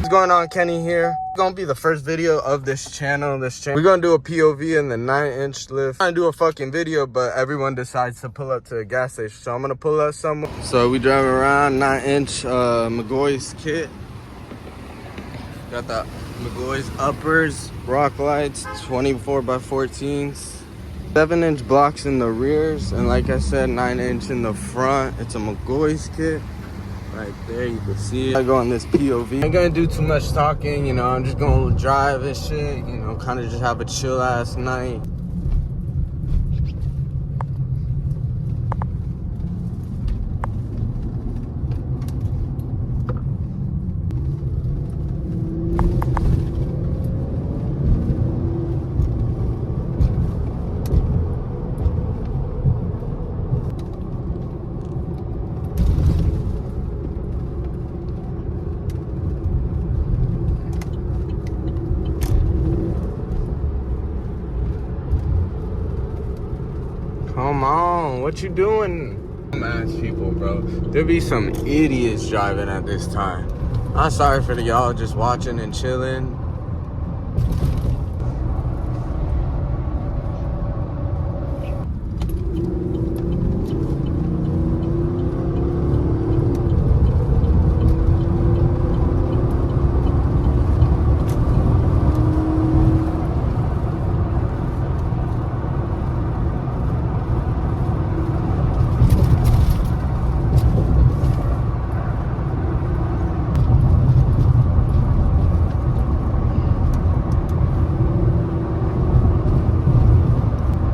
going on? Kenny here. It's gonna be the first video of this channel. We're gonna do a POV in the 9-inch lift. I'm gonna do a fucking video, but everyone decides to pull up to a gas station, so I'm gonna pull up somewhere. So we driving around 9-inch McGoy's kit. Got the McGoy's uppers, rock lights, 24x14s. 7-inch blocks in the rears, and like I said, 9-inch in the front. It's a McGoy's kit. Right there, you can see it. I go on this POV. I ain't gonna do too much talking, you know, I'm just gonna drive and shit, you know, kind of just have a chill ass night. Come on, what you doing? Ass people, bro. There be some idiots driving at this time. I'm sorry for y'all just watching and chilling.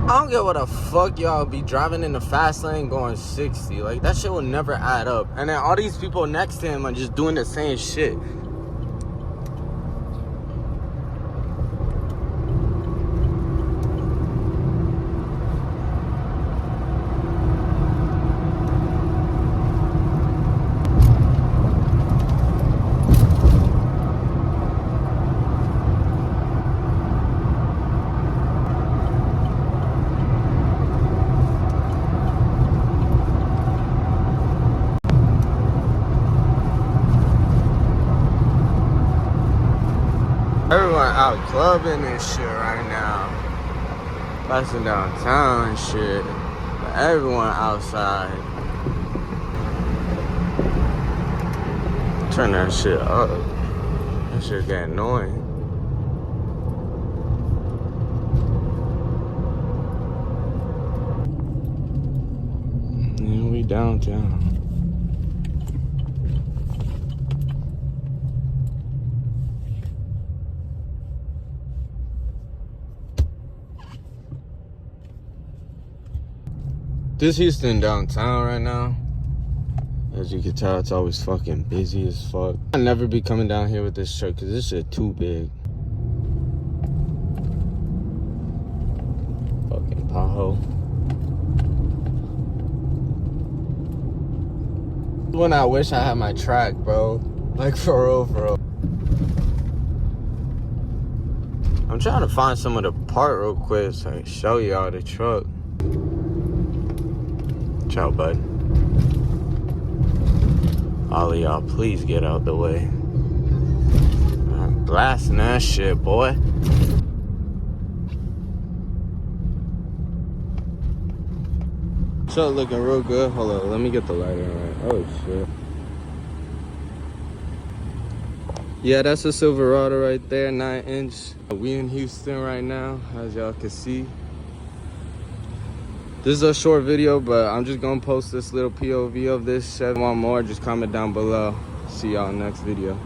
I don't get what the fuck y'all be driving in the fast lane going 60. Like, that shit will never add up. And then all these people next to him are just doing the same shit. Everyone out clubbing and shit right now. Passing downtown and shit. But everyone outside. Turn that shit up. That shit getting annoying. Yeah, we downtown. This Houston downtown right now, as you can tell, it's always fucking busy as fuck. I'll never be coming down here with this truck because this shit too big. Fucking pothole. When I wish I had my track, bro. Like, for real, for real. I'm trying to find some of the part real quick so I can show y'all the truck. Ciao, bud. All of y'all, please get out the way. I'm blasting that shit, boy. Truck looking real good. Hold on, let me get the lighting right. Oh, shit. Yeah, that's a Silverado right there, 9-inch. We in Houston right now, as y'all can see. This is a short video, but I'm just gonna post this little POV of this. If you want more, just comment down below. See y'all next video.